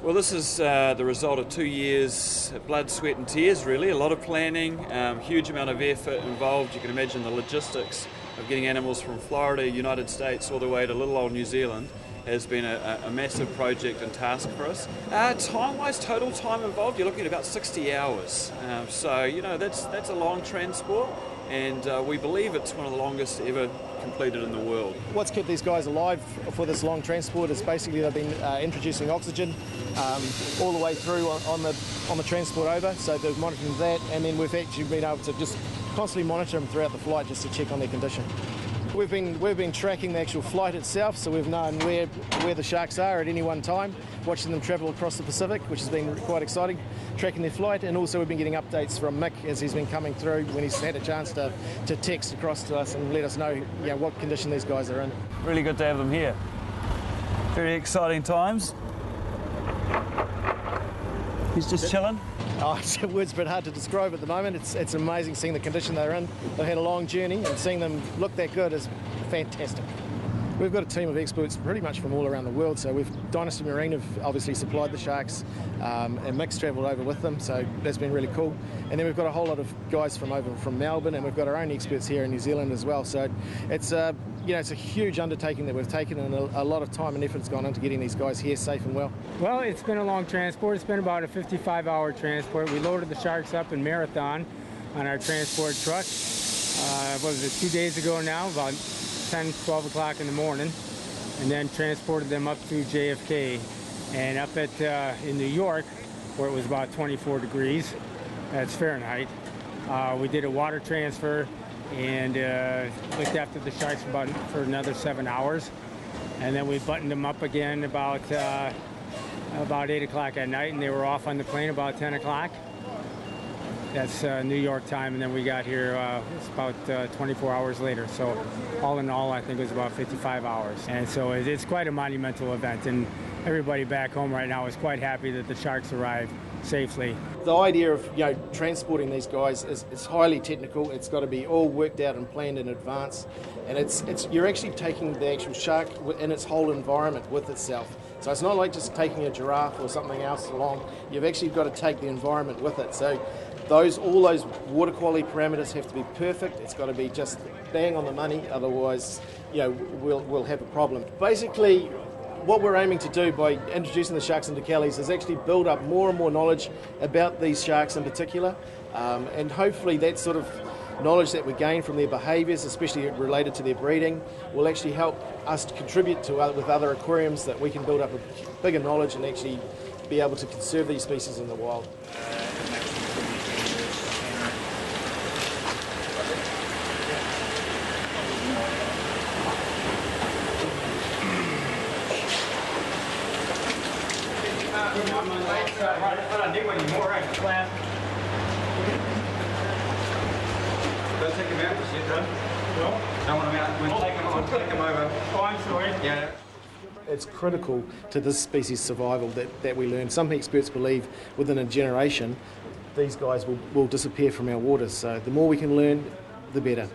Well, this is the result of 2 years blood, sweat and tears, really. A lot of planning, huge amount of effort involved. You can imagine the logistics of getting animals from Florida, United States, all the way to little old New Zealand has been a massive project and task for us. Time-wise, total time involved, you're looking at about 60 hours. So, you know, that's a long transport, and we believe it's one of the longest ever completed in the world. What's kept these guys alive for this long transport is basically they've been introducing oxygen all the way through on the transport over, so they're monitoring that, and then we've actually been able to just constantly monitor them throughout the flight just to check on their condition. We've been tracking the actual flight itself, so we've known where the sharks are at any one time, watching them travel across the Pacific, which has been quite exciting, tracking their flight, and also we've been getting updates from Mick as he's been coming through when he's had a chance to text across to us and let us know, what condition these guys are in. Really good to have them here. Very exciting times. He's just chilling. Oh, it's words a bit hard to describe at the moment. It's amazing seeing the condition they're in. They've had a long journey, and seeing them look that good is fantastic. We've got a team of experts pretty much from all around the world. So Dynasty Marine have obviously supplied the sharks, and Mick's travelled over with them, so that's been really cool. And then we've got a whole lot of guys from Melbourne, and we've got our own experts here in New Zealand as well. So it's it's a huge undertaking that we've taken, and a lot of time and effort's gone into getting these guys here safe and well. Well, it's been a long transport. It's been about a 55-hour transport. We loaded the sharks up in Marathon on our transport truck. What was it, 2 days ago now, about 10, 12 o'clock in the morning, and then transported them up to JFK. And up in New York, where it was about 24 degrees, that's Fahrenheit, we did a water transfer and looked after the sharks for another 7 hours. And then we buttoned them up again about 8 o'clock at night, and they were off on the plane about 10 o'clock. That's New York time, and then we got here it's about 24 hours later. So all in all, I think it was about 55 hours. And so it's quite a monumental event, and everybody back home right now is quite happy that the sharks arrived safely. The idea of transporting these guys is highly technical. It's got to be all worked out and planned in advance, and you're actually taking the actual shark in its whole environment with itself. So it's not like just taking a giraffe or something else along. You've actually got to take the environment with it. So all those water quality parameters have to be perfect. It's got to be just bang on the money, otherwise we'll have a problem. Basically, what we're aiming to do by introducing the sharks into Kelly's is actually build up more and more knowledge about these sharks in particular, and hopefully that sort of knowledge that we gain from their behaviours, especially related to their breeding, will actually help us to contribute with other aquariums, that we can build up a bigger knowledge and actually be able to conserve these species in the wild. I don't need anymore, right? Class. Don't take him out, is it done? No. Don't want him out. We'll take him over. Oh, I'm sorry. Yeah. It's critical to this species' survival that we learn. Some experts believe within a generation these guys will disappear from our waters. So the more we can learn, the better.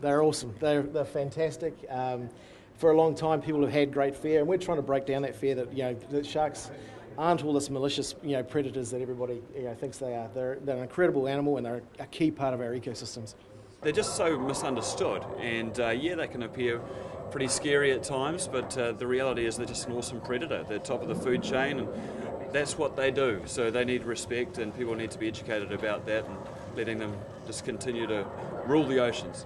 They're awesome. They're fantastic. For a long time, people have had great fear, and we're trying to break down that fear that that sharks aren't all this malicious predators that everybody thinks they are. They're an incredible animal, and they're a key part of our ecosystems. They're just so misunderstood, and they can appear pretty scary at times, but the reality is they're just an awesome predator. They're top of the food chain, and that's what they do. So they need respect, and people need to be educated about that and letting them just continue to rule the oceans.